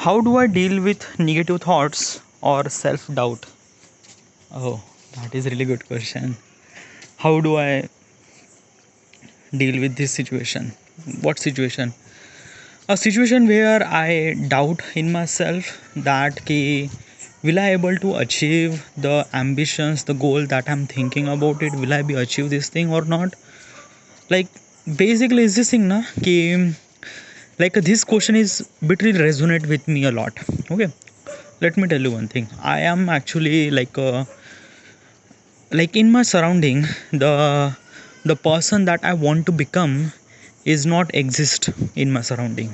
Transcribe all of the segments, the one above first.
How do I deal with negative thoughts or self doubt? Oh, that is a really good question. How do I deal with this situation? What situation? A situation where I doubt in myself that will I able to achieve the ambitions, the goal that I'm thinking about it? Will I be achieve this thing or not? Like basically is this thing na ki like this question is between resonate with me a lot. Okay, let me tell you one thing. I am actually like in my surrounding, the person that I want to become is not exist in my surrounding.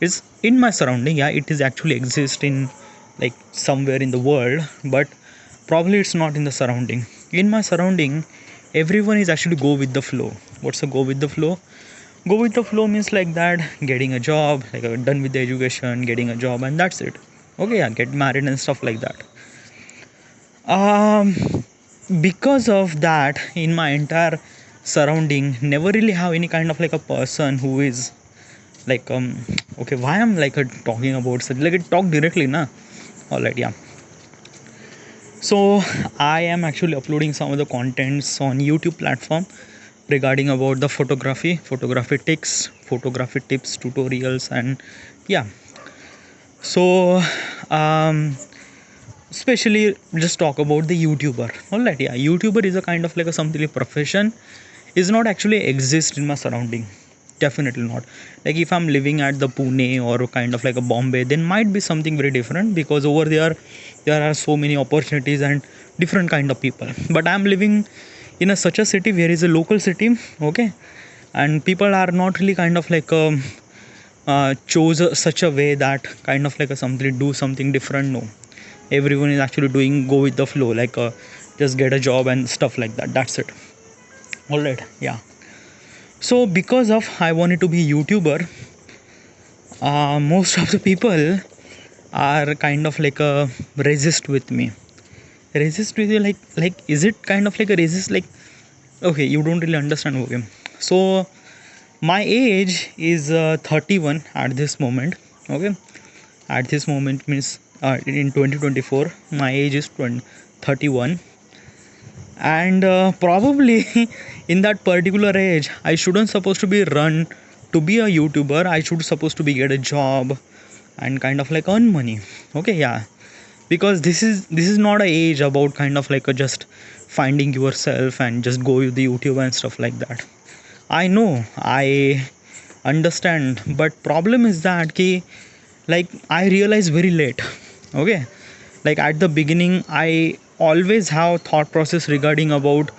It's in my surrounding, yeah, it is actually exist in like somewhere in the world, but probably it's not in the surrounding. In my surrounding, everyone is actually go with the flow. What's the go with the flow? Go with the flow means like that, getting a job, like done with the education, getting a job, and that's it. Okay, yeah, get married and stuff like that. um because of that, in my entire surrounding never really have any kind of like a person who is like okay, why I'm like talking about such like talk directly na. All right, yeah. So I am actually uploading some of the contents on YouTube platform regarding about the photography tips, tutorials, and yeah. So um especially just talk about the YouTuber. All right, yeah, YouTuber is a kind of like a something like profession is not actually exist in my surrounding. Definitely not. Like if I'm living at the Pune or kind of like a Bombay, then might be something very different, because over there are so many opportunities and different kind of people. But I'm living in a such a city where is a local city. Okay, and people are not really kind of like chose such a way that kind of like a something do something different. No, everyone is actually doing go with the flow, like just get a job and stuff like that. That's it. All right, yeah. So because of I wanted to be YouTuber, most of the people are kind of like a resist with me. Resist with you, like is it kind of like a resist? Like okay, you don't really understand. Okay, so my age is 31 at this moment. Okay, at this moment means in 2024 my age is 31, and probably in that particular age I shouldn't supposed to be run to be a YouTuber. I should supposed to be get a job and kind of like earn money. Okay, yeah, because this is not a age about kind of like a just finding yourself and just go with the YouTube and stuff like that. I know, I understand, but problem is that ki, like I realize very late. Okay, like at the beginning I always have thought process regarding about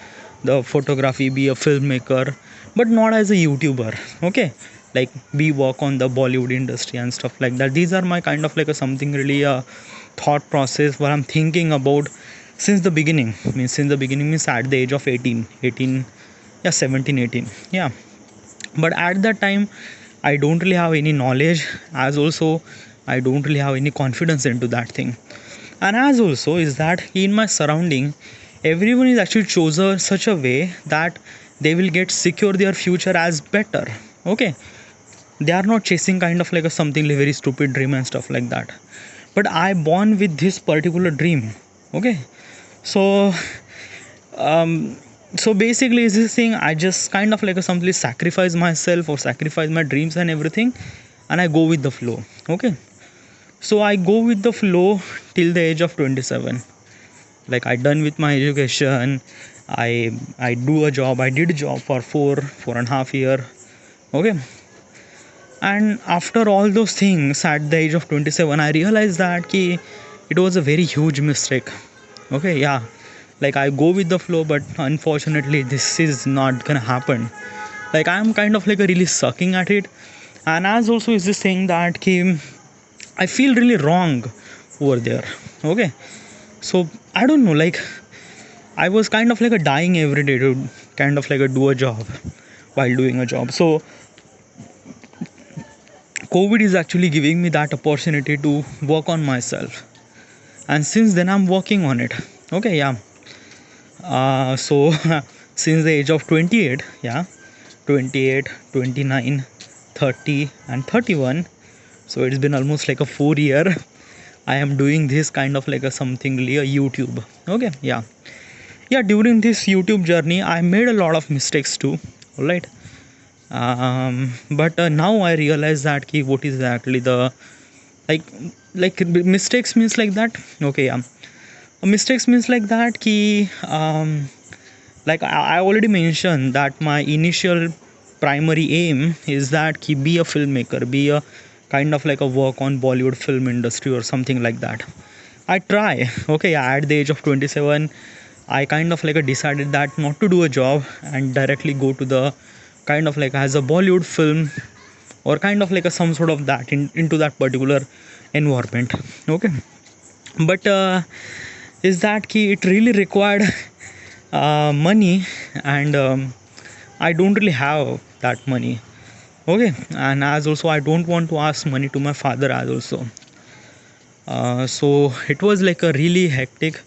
the photography, be a filmmaker, but not as a YouTuber. Okay, like we work on the Bollywood industry and stuff like that. These are my kind of like a something really thought process what I'm thinking about since the beginning. Means since the beginning means at the age of 18, yeah, 17, 18, yeah. But at that time I don't really have any knowledge, as also I don't really have any confidence into that thing. And as also is that in my surrounding everyone is actually chosen such a way that they will get secure their future as better. Okay, they are not chasing kind of like a something like very stupid dream and stuff like that, but I born with this particular dream. Okay, so um so basically is this thing, I just kind of like a something sacrifice myself or sacrifice my dreams and everything, and I go with the flow. Okay, so I go with the flow till the age of 27. Like I done with my education, I do a job, I did a job for 4.5 year. Okay, and after all those things at the age of 27 I realized that ki, it was a very huge mistake. Okay, yeah, like I go with the flow, but unfortunately this is not gonna happen. Like I'm kind of like a really sucking at it. And as also is this thing that ki, I feel really wrong over there. Okay, so I don't know, like I was kind of like a dying every day to kind of like a do a job while doing a job. So COVID is actually giving me that opportunity to work on myself, and since then I'm working on it. Okay, yeah. So since the age of 28, yeah, 28, 29, 30, and 31, So it's been almost like a 4 year I am doing this kind of like a something like a YouTube. Okay, yeah. Yeah, during this YouTube journey I made a lot of mistakes too. All right. But now I realize that ki what is actually the like mistakes means like that. Okay, yeah. Mistakes means like that ki like I already mentioned that my initial primary aim is that ki be a filmmaker, be a kind of like a work on Bollywood film industry or something like that. I try. Okay, yeah, at the age of 27 I kind of like decided that not to do a job and directly go to the kind of like as a Bollywood film or kind of like a some sort of that into that particular environment. Okay, but is that key it really required money, and I don't really have that money. Okay, and as also I don't want to ask money to my father as also. So it was like a really hectic.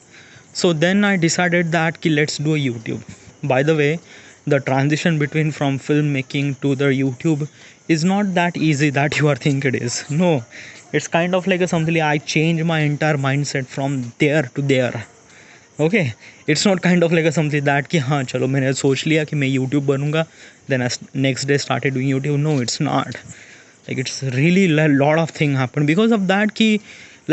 So then I decided that ki, let's do a YouTube. By the way, the transition between from filmmaking to the YouTube is not that easy that you are think it is. No, it's kind of like a something I changed my entire mindset from there to there. Okay, it's not kind of like a something that कि हाँ चलो मैंने सोच लिया कि मैं YouTube बनूंगा, then I next day started doing YouTube. No, it's not like it's really lot of thing happen because of that ki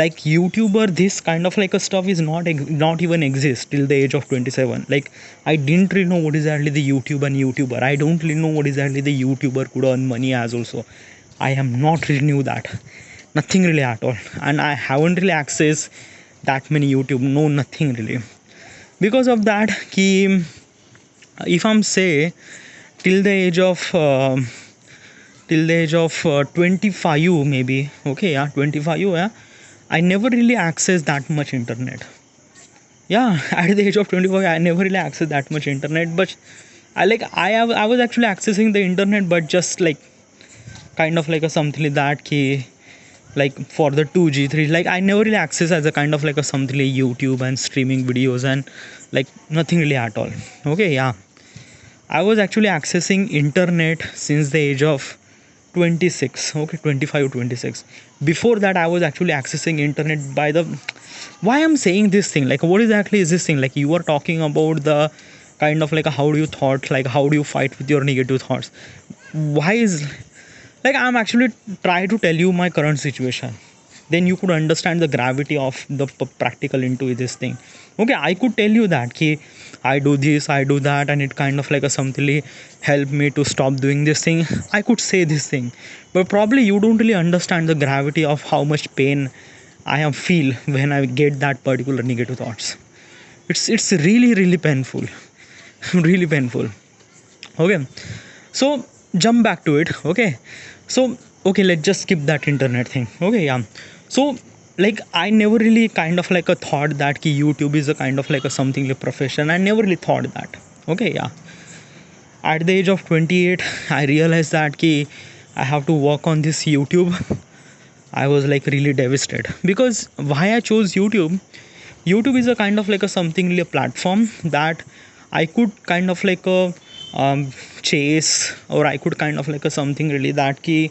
like YouTuber this kind of like a stuff is not even exist till the age of 27. Like I didn't really know what is actually the YouTube and YouTuber. I don't really know what is actually the YouTuber could earn money as also. I am not really knew that, nothing really at all, and I haven't really accessed that many YouTube, no, nothing really. Because of that ki if I'm say till the age of 25 maybe. Okay, yeah, 25, yeah, I never really accessed that much internet. Yeah, at the age of 25 I never really accessed that much internet, but I was actually accessing the internet, but just like kind of like a something like that key, like for the 2G 3, like I never really access as a kind of like a something like YouTube and streaming videos and like nothing really at all. Okay, yeah, I was actually accessing internet since the age of 26. Okay, 25 26. Before that I was actually accessing internet by the, why I'm saying this thing, like what exactly is this thing, like you are talking about the kind of like how do you thought, like how do you fight with your negative thoughts. Why is, like I'm actually try to tell you my current situation, then you could understand the gravity of the practical into this thing. Okay, I could tell you that ki I do this, I do that, and it kind of like a something help me to stop doing this thing. I could say this thing, but probably you don't really understand the gravity of how much pain I am feel when I get that particular negative thoughts. It's really painful, really painful. Okay, so jump back to it. Okay, so okay, let's just skip that internet thing. Okay, yeah. So like I never really kind of like a thought that ki YouTube is a kind of like a something like profession. I never really thought that. Okay, yeah. At the age of 28 I realized that ki I have to work on this YouTube. I was like really devastated because why I chose YouTube. YouTube is a kind of like a something like a platform that I could kind of like a chase, or I could kind of like a something really that ki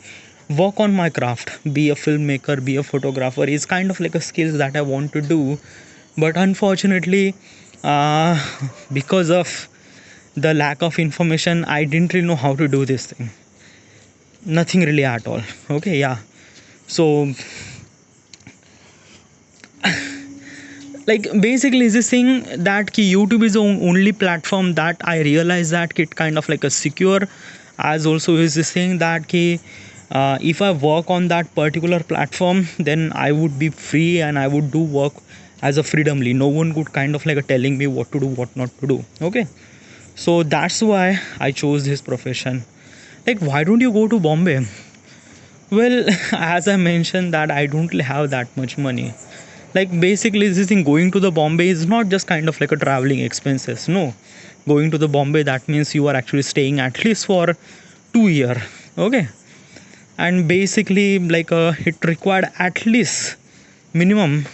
work on my craft, be a filmmaker, be a photographer is kind of like a skills that I want to do. But unfortunately uh, because of the lack of information I didn't really know how to do this thing, nothing really at all. Okay, yeah. So like basically is this thing that ki YouTube is the only platform that I realize that it kind of like a secure, as also is this thing that ki if I work on that particular platform then I would be free and I would do work as a freedomly. No one could kind of like telling me what to do, what not to do. Okay, so that's why I chose this profession. Like why don't you go to Bombay? Well, as I mentioned that I don't really have that much money. Like basically this thing, going to the Bombay is not just kind of like a traveling expenses. No, going to the Bombay that means you are actually staying at least for 2 year. Okay, and basically like it required at least minimum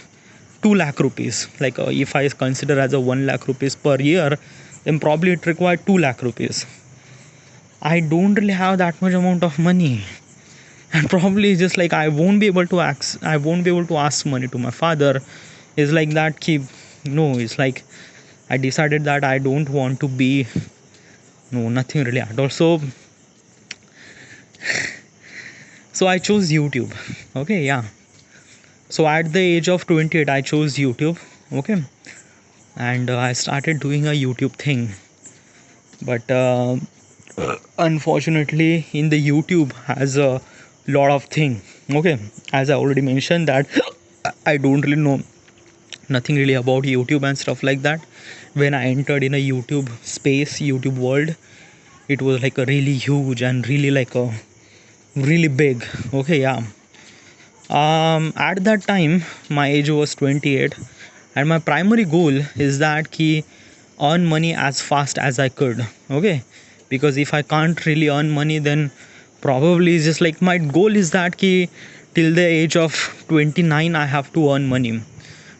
2 lakh rupees. Like if I consider as a 1 lakh rupees per year, then probably it required 2 lakh rupees. I don't really have that much amount of money. and probably just like I won't be able to ask money to my father. It's like that keep no, it's like I decided that I don't want to be, no, nothing really at all. So I chose YouTube. Okay, yeah. So at the age of 28 I chose YouTube. Okay. And I started doing a YouTube thing. But unfortunately in the YouTube has a lot of thing. Okay, as I already mentioned that I don't really know nothing really about YouTube and stuff like that. When I entered in a YouTube space, YouTube world, it was like a really huge and really like a really big. Okay, yeah. At that time my age was 28, and my primary goal is that ki earn money as fast as I could. Okay, because if I can't really earn money, then probably it's just like my goal is that ki till the age of 29 I have to earn money,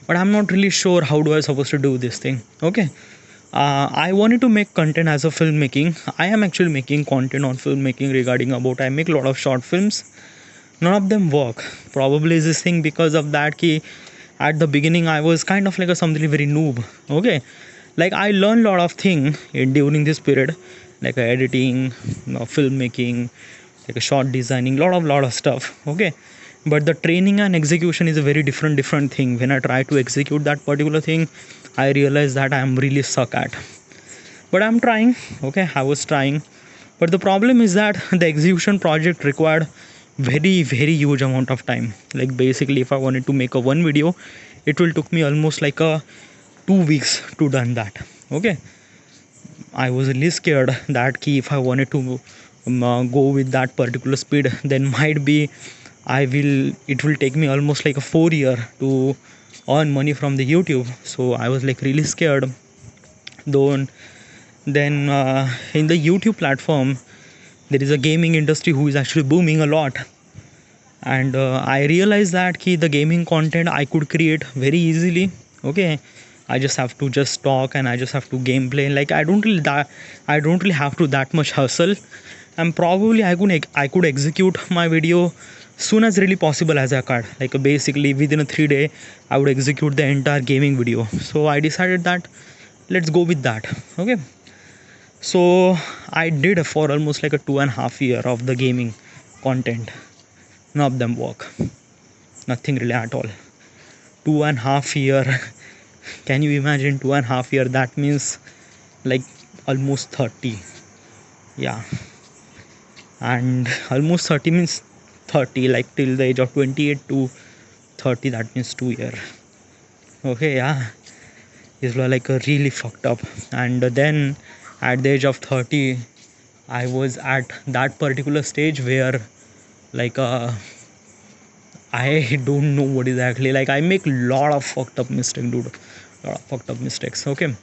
but I'm not really sure how do I supposed to do this thing. Okay. I wanted to make content as a filmmaking. I am actually making content on filmmaking regarding about I make a lot of short films. None of them work. Probably is this thing because of that ki at the beginning I was kind of like a something very noob. Okay, like I learned a lot of thing during this period, like editing, filmmaking, like a short designing, lot of stuff. Okay, but the training and execution is a very different thing. When I try to execute that particular thing, I realize that I am really suck at, but I'm trying. Okay, I was trying, but the problem is that the execution project required very huge amount of time. Like basically if I wanted to make a one video, it will took me almost like a 2 weeks to done that. Okay, I was really scared that key if I wanted to go with that particular speed, then might be it will take me almost like a 4 year to earn money from the YouTube. So I was like really scared. Though then in the YouTube platform there is a gaming industry who is actually booming a lot, and I realized that key the gaming content I could create very easily. Okay, I just have to just talk and I just have to gameplay. Like I don't really have to that much hustle, and probably I could execute my video soon as really possible as I could. Like basically within a 3 day I would execute the entire gaming video. So I decided that let's go with that. Okay, so I did for almost like a 2.5 year of the gaming content. None of them work, nothing really at all. 2.5 year. Can you imagine 2.5 year? That means like almost 30. Yeah, and almost 30 means 30 like till the age of 28 to 30, that means 2 year. Okay, yeah, it's like a really fucked up. And then at the age of 30 I was at that particular stage where like I don't know what exactly, like I make lot of fucked up mistakes, dude, lot of fucked up mistakes. Okay,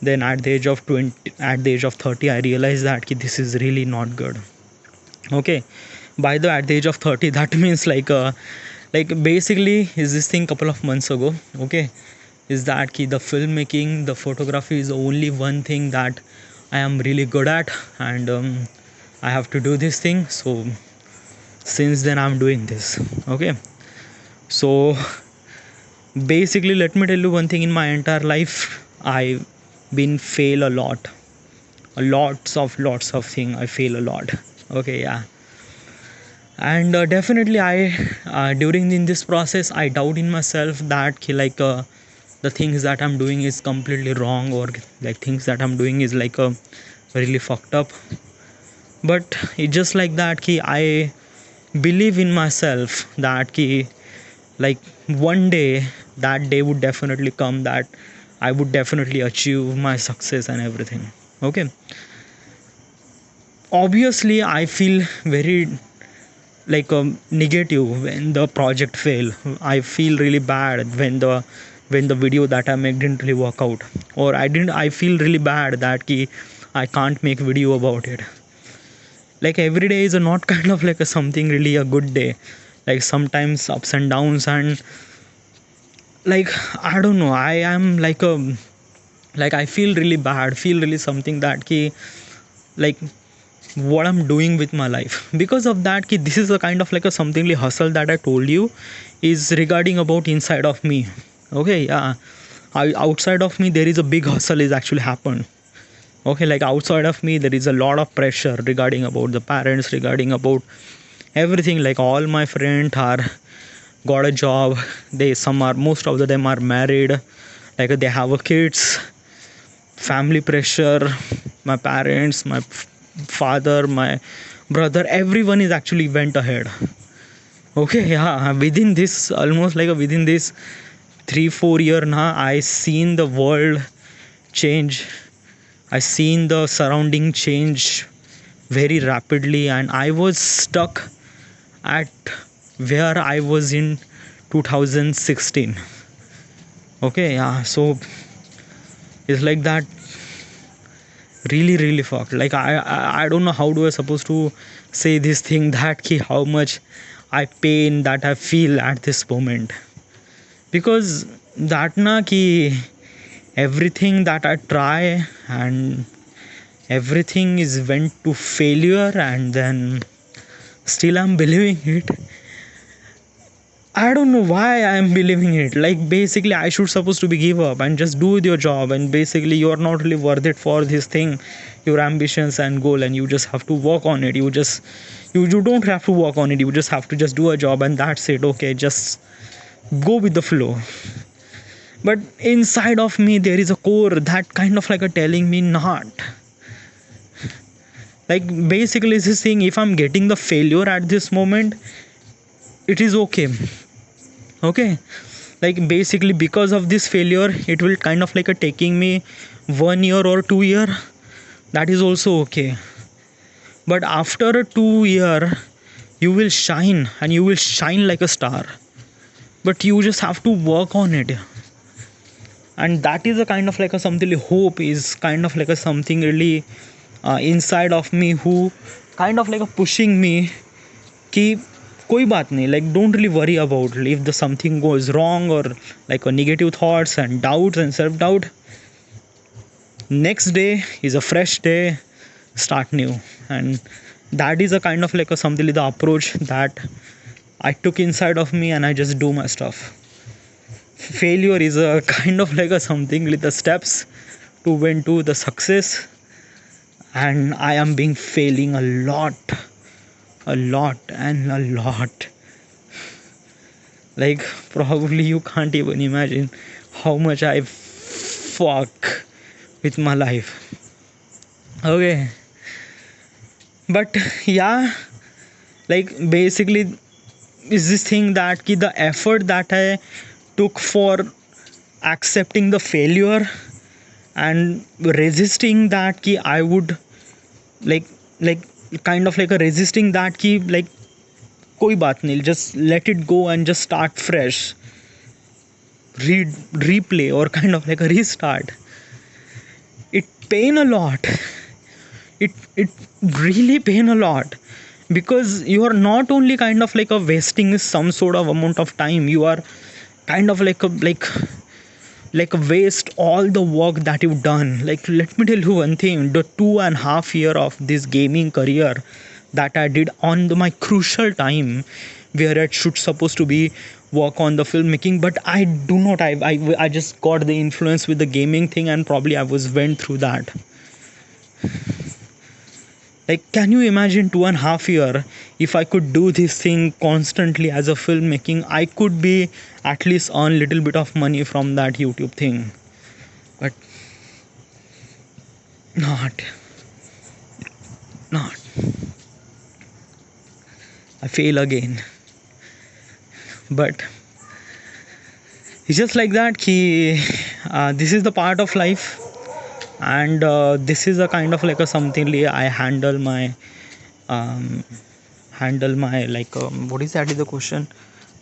then at the age of 20, at the age of 30 I realized that this is really not good. Okay, by the at the age of 30, that means like basically is this thing couple of months ago. Okay, is that the filmmaking, the photography is the only one thing that I am really good at, and I have to do this thing. So since then I'm doing this. Okay, so basically let me tell you one thing. In my entire life I've been fail a lot, lots of thing I fail a lot. Okay, yeah. And definitely I during in this process I doubt in myself that the things that I'm doing is completely wrong, or like things that I'm doing is like really fucked up. But it's just like that I believe in myself that like one day, that day would definitely come, that I would definitely achieve my success and everything. Okay, obviously I feel very like negative when the project fail. I feel really bad when the video that I make didn't really work out, or I feel really bad that I can't make video about it. Like every day is a not kind of like a something really a good day. Like sometimes ups and downs, and like I don't know, I am like I feel really bad, feel really something that like what I'm doing with my life. Because of that, ki this is a kind of like a something like hustle that I told you is regarding about inside of me. Okay, yeah. Outside of me there is a big hustle is actually happened. Okay, like outside of me there is a lot of pressure regarding about the parents, regarding about everything. Like all my friends are got a job, they some are, most of them are married, like they have a kids, family pressure, my parents, my father, my brother, everyone is actually went ahead. Okay, yeah, within this almost like within this 3 4 year now, I seen the world change, I seen the surrounding change very rapidly, and I was stuck at where I was in 2016. Okay, yeah, so it's like that, really fucked. Like I don't know how do I supposed to say this thing that ki how much I pain that I feel at this moment. Because that na ki everything that I try and everything is went to failure, and then still I'm believing it. I don't know why I'm believing it. Like basically I should supposed to be give up and just do your job, and basically you are not really worth it for this thing, your ambitions and goal, and you just have to work on it. You don't have to work on it. You just have to just do a job and that's it. Okay, just go with the flow. But inside of me there is a core that kind of like a telling me not. Like basically this thing, if I'm getting the failure at this moment, it is okay. Okay, like basically because of this failure it will kind of like a taking me 1 year or 2 year, that is also okay. But after a 2 year you will shine, and you will shine like a star, but you just have to work on it. And that is a kind of like a something, hope is kind of like a something really inside of me, who kind of like a pushing me कि कोई बात नहीं, like don't really worry about if the something goes wrong, or like a negative thoughts and doubts and self doubt. Next day is a fresh day, start new. And that is a kind of like a something like the approach that I took inside of me, and I just do my stuff. Failure is a kind of like a something with the steps to win to the success, and I am being failing a lot and a lot. Like probably you can't even imagine how much I fuck with my life. Okay, but yeah, like basically is this thing that ki the effort that I took for accepting the failure and resisting that ki I would like kind of like a resisting that ki like koi baat nahi, just let it go and just start fresh, replay or kind of like a restart. It pain a lot. It really pain a lot, because you are not only kind of like a wasting some sort of amount of time, you are kind of like a like waste all the work that you've done. Like let me tell you one thing, the 2.5 year of this gaming career that I did on my crucial time, where it should supposed to be work on the filmmaking, but I do not, I just got the influence with the gaming thing, and probably I was went through that. Like can you imagine 2.5 year, if I could do this thing constantly as a filmmaking, I could be at least earn little bit of money from that YouTube thing. But not I fail again. But it's just like that ki this is the part of life, and this is a kind of like a something I handle my like what is that is the question.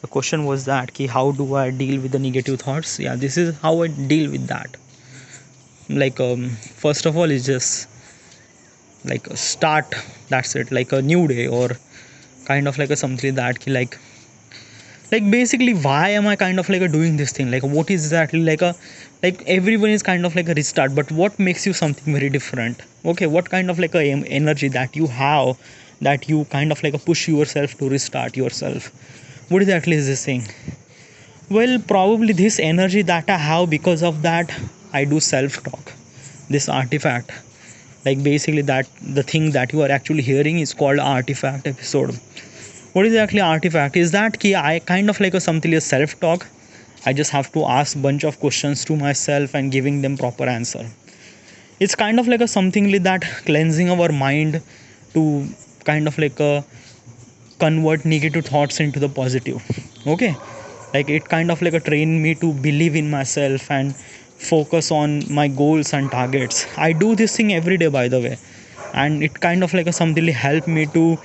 The question was that ki how do I deal with the negative thoughts. Yeah, this is how I deal with that. Like first of all is just like a start, that's it, like a new day, or kind of like a something that ki like like basically why am I kind of like a doing this thing, like what is exactly like a, like everyone is kind of like a restart, but what makes you something very different? Okay, what kind of like a energy that you have, that you kind of like a push yourself to restart yourself? What exactly is this thing? Well, probably this energy that I have, because of that I do self talk, this artifact. Like basically that the thing that you are actually hearing is called artifact episode. What is actually artifact is that key, I kind of like a something a self talk. I just have to ask bunch of questions to myself and giving them proper answer. It's kind of like a something like that cleansing our mind to kind of like a convert negative thoughts into the positive. Okay, like it kind of like a train me to believe in myself and focus on my goals and targets. I do this thing every day, by the way, and it kind of like a something help me to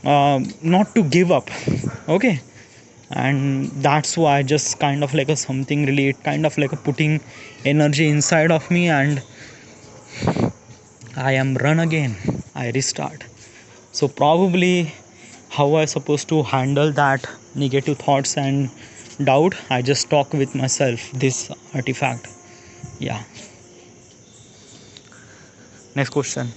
not to give up. Okay, and that's why I just kind of like a something really, it kind of like a putting energy inside of me, and I am run again, I restart. So probably how I supposed to handle that negative thoughts and doubt, I just talk with myself this artifact. Yeah. Next question.